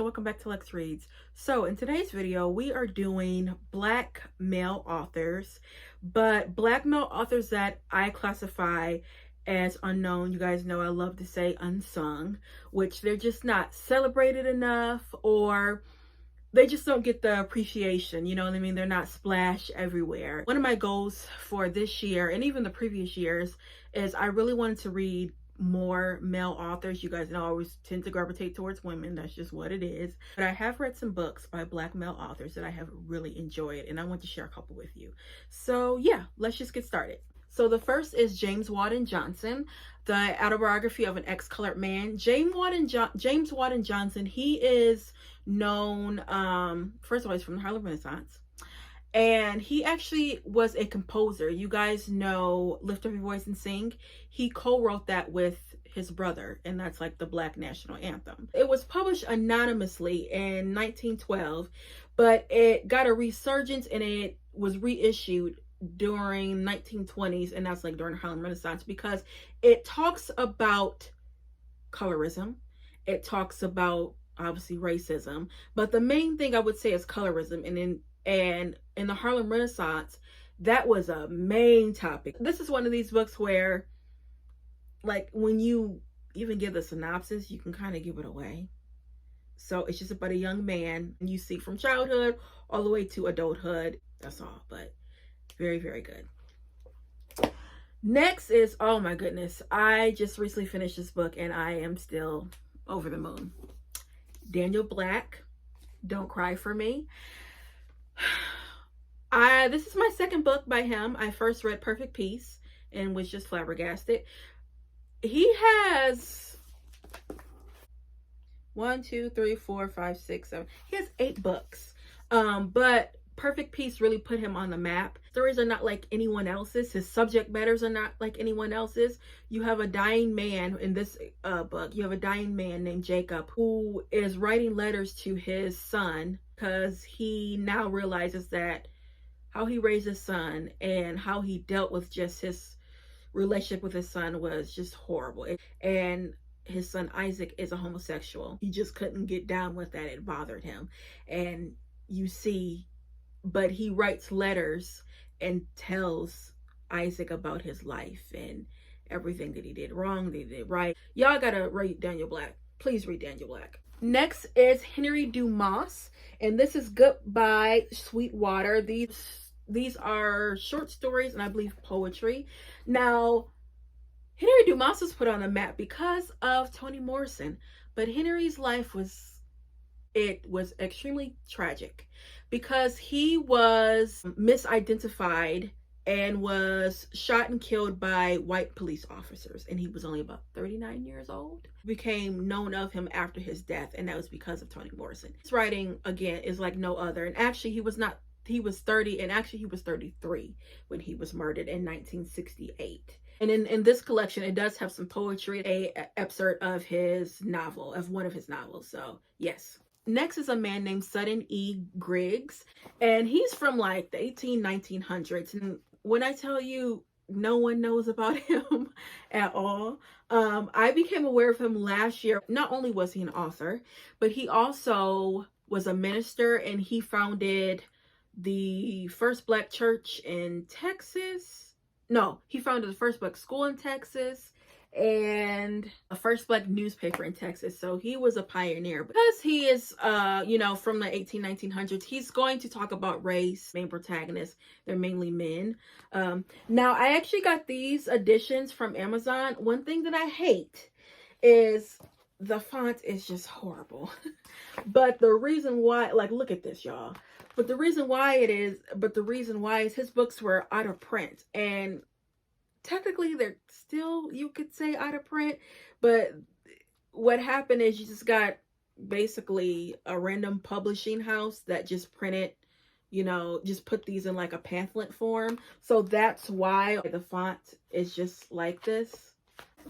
welcome back to Lex Reads. So in today's video, we are doing Black male authors, but Black male authors that I classify as unknown. You guys know I love to say unsung, which they're just not celebrated enough, or they just don't get the appreciation, you know what I mean? They're not splashed everywhere. One of my goals for this year and even the previous years is I really wanted to read more male authors. You guys know I always tend to gravitate towards women. That's just what it is. But I have read some books by Black male authors that I have really enjoyed, and I want to share a couple with you. So yeah, let's just get started. So the first is James Weldon Johnson, the autobiography of an ex-colored man. James Weldon Johnson, he is known, first of all, he's from the Harlem Renaissance. And he actually was a composer. You guys know Lift Up Your Voice and Sing. He co-wrote that with his brother, and that's like the Black national anthem. It was published anonymously in 1912, but it got a resurgence and it was reissued during 1920s, and that's like during the Harlem Renaissance, because it talks about colorism. It talks about obviously racism, but the main thing I would say is colorism. And in the Harlem Renaissance, that was a main topic. This is one of these books where, like, when you even give the synopsis, you can kind of give it away. So it's just about a young man you see from childhood all the way to adulthood. That's all, but very, very good. Next is, oh my goodness, I just recently finished this book and I am still over the moon. Daniel Black, Don't Cry for Me. This is my second book by him. I first read Perfect Peace and was just flabbergasted. He has 1, 2, 3, 4, 5, 6, 7. He has 8 books. But Perfect Peace really put him on the map. Stories are not like anyone else's. His subject matters are not like anyone else's. You have a dying man in this book. You have a dying man named Jacob who is writing letters to his son because he now realizes that how he raised his son and how he dealt with just his relationship with his son was just horrible. And his son Isaac is a homosexual. He just couldn't get down with that. It bothered him. And you see, but he writes letters and tells Isaac about his life and everything that he did wrong, that he did right. Y'all gotta read Daniel Black. Please read Daniel Black. Next is Henry Dumas, and this is Goodbye Sweetwater. These are short stories and I believe poetry. Now, Henry Dumas was put on the map because of Toni Morrison, but Henry's life was extremely tragic because he was misidentified and was shot and killed by white police officers, and he was only about 39 years old. Became known of him after his death, and that was because of Toni Morrison. His writing, again, is like no other, and actually he was 30, and actually he was 33 when he was murdered in 1968. And in this collection, it does have some poetry, a excerpt of his novel, of one of his novels, so yes. Next is a man named Sutton E. Griggs, and he's from like the 1900s. And when I tell you no one knows about him at all, I became aware of him last year. Not only was he an author, but he also was a minister, and he founded the first Black church in Texas. No, he founded the first Black school in Texas and a first Black newspaper in Texas. So he was a pioneer. Because he is from the 1900s, he's going to talk about race. Main protagonists, they're mainly men. Now I actually got these editions from Amazon. One thing that I hate is the font is just horrible. But the reason why, like, look at this, y'all. But the reason why is his books were out of print, and technically they're still, you could say, out of print, but what happened is you just got basically a random publishing house that just printed, just put these in like a pamphlet form. So that's why the font is just like this.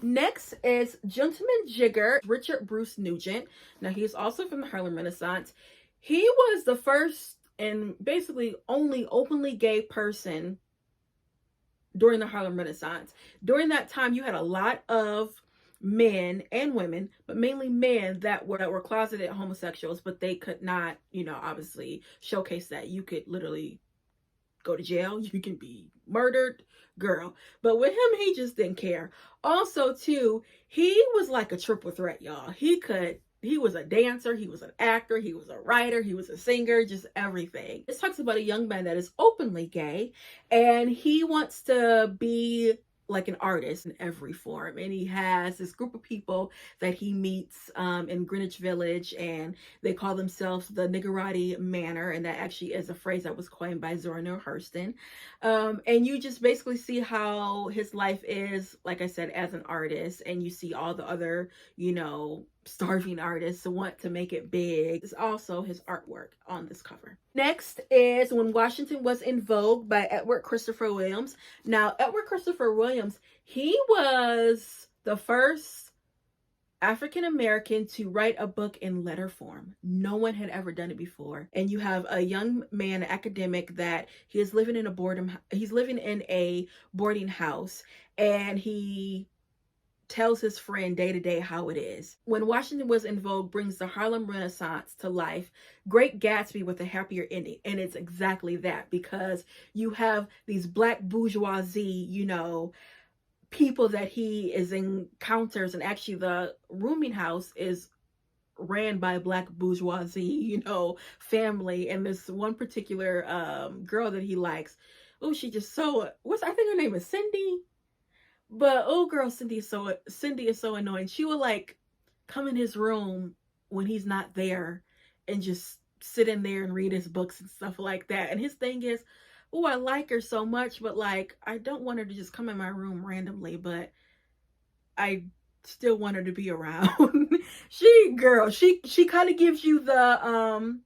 Next is Gentleman Jigger, Richard Bruce Nugent. Now he's also from the Harlem Renaissance. He was the first and basically only openly gay person during the Harlem Renaissance. During that time, you had a lot of men and women, but mainly men that were closeted homosexuals, but they could not, obviously showcase that. You could literally go to jail, you can be murdered, girl. But with him, he just didn't care. Also, too, he was like a triple threat, y'all. He was a dancer, he was an actor, he was a writer, he was a singer, just everything. This talks about a young man that is openly gay, and he wants to be like an artist in every form, and he has this group of people that he meets in Greenwich Village, and they call themselves the Niggerati Manor, and that actually is a phrase that was coined by Zora Neale Hurston. And you just basically see how his life is, like I said, as an artist, and you see all the other, starving artists want to make it big. It's also his artwork on this cover. Next is When Washington Was in Vogue by Edward Christopher Williams. Now, Edward Christopher Williams, he was the first African American to write a book in letter form. No one had ever done it before. And you have a young man, an academic, that he is living in a boarding house, and he tells his friend day to day how it is. When Washington Was in Vogue brings the Harlem Renaissance to life, Great Gatsby with a happier ending. And it's exactly that, because you have these black bourgeoisie, people that he encounters, and actually the rooming house is ran by black bourgeoisie, family. And this one particular girl that he likes, oh, she just I think her name is Cindy. But oh girl, Cindy is so annoying. She will like come in his room when he's not there and just sit in there and read his books and stuff like that. And his thing is, oh, I like her so much, but like I don't want her to just come in my room randomly, but I still want her to be around. She kind of gives you the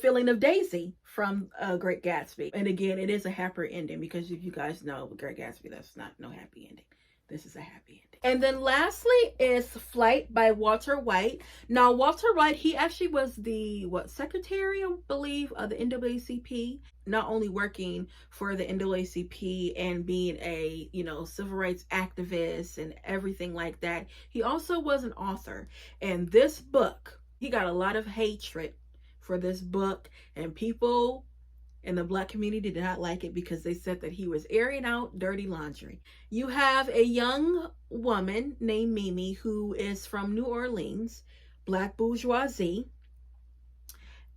feeling of Daisy from Great Gatsby. And again, it is a happier ending, because if you guys know Great Gatsby, that's not no happy ending. This is a happy ending. And then lastly is Flight by Walter White. Now, Walter White, he actually was the secretary, I believe, of the NAACP. Not only working for the NAACP and being a, civil rights activist and everything like that, he also was an author. And this book, he got a lot of hatred for this book, and people in the black community did not like it because they said that he was airing out dirty laundry. You have a young woman named Mimi who is from New Orleans, black bourgeoisie,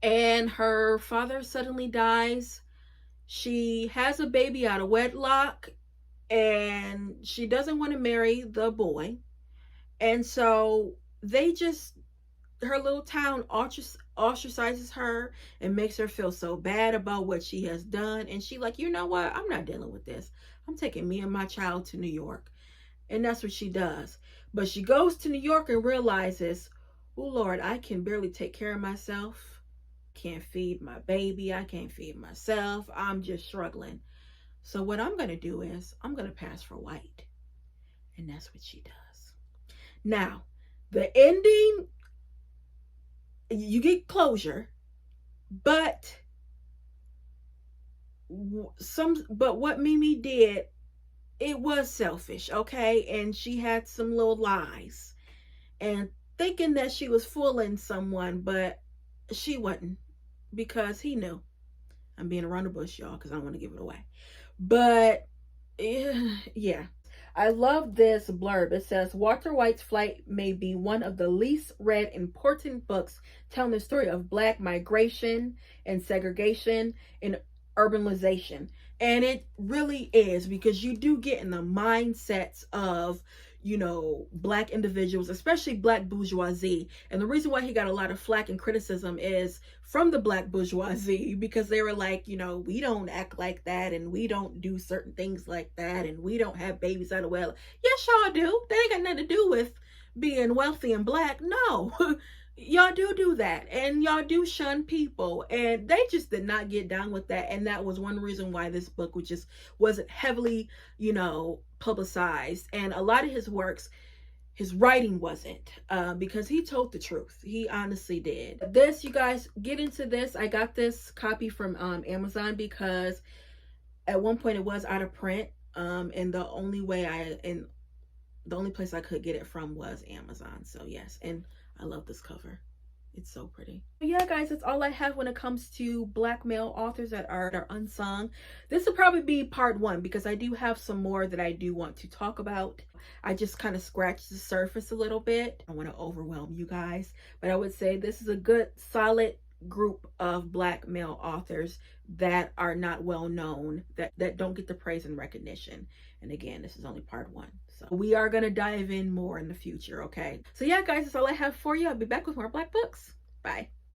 and her father suddenly dies. She has a baby out of wedlock, and she doesn't want to marry the boy. And so her little town ostracizes her and makes her feel so bad about what she has done. And she like, you know what? I'm not dealing with this. I'm taking me and my child to New York. And that's what she does. But she goes to New York and realizes, oh Lord, I can barely take care of myself. Can't feed my baby. I can't feed myself. I'm just struggling. So what I'm going to do is I'm going to pass for white. And that's what she does. Now, the ending, you get closure, but what Mimi did, it was selfish, okay? And she had some little lies and thinking that she was fooling someone, but she wasn't, because he knew. I'm being around the bush, y'all, because I don't want to give it away. But yeah. I love this blurb. It says, Walter White's Flight may be one of the least read important books telling the story of black migration and segregation and urbanization. And it really is, because you do get in the mindsets of, black individuals, especially black bourgeoisie. And the reason why he got a lot of flack and criticism is from the black bourgeoisie, because they were like, we don't act like that, and we don't do certain things like that, and we don't have babies out of wedlock. Yes, y'all do. That ain't got nothing to do with being wealthy and black. No. Y'all do that, and y'all do shun people, and they just did not get down with that. And that was one reason why this book wasn't heavily publicized. And a lot of his works, his writing wasn't, because he told the truth. He honestly did. This, you guys, get into this. I got this copy from Amazon, because at one point it was out of print, and the only way the only place I could get it from was Amazon. So yes, and I love this cover. It's so pretty. But yeah, guys, that's all I have when it comes to Black male authors that are unsung. This will probably be part 1 because I do have some more that I do want to talk about. I just kind of scratched the surface a little bit. I want to overwhelm you guys, but I would say this is a good, solid group of Black male authors that are not well known, that don't get the praise and recognition. And again, this is only part 1. So we are going to dive in more in the future, okay? So yeah, guys, that's all I have for you. I'll be back with more Black books. Bye.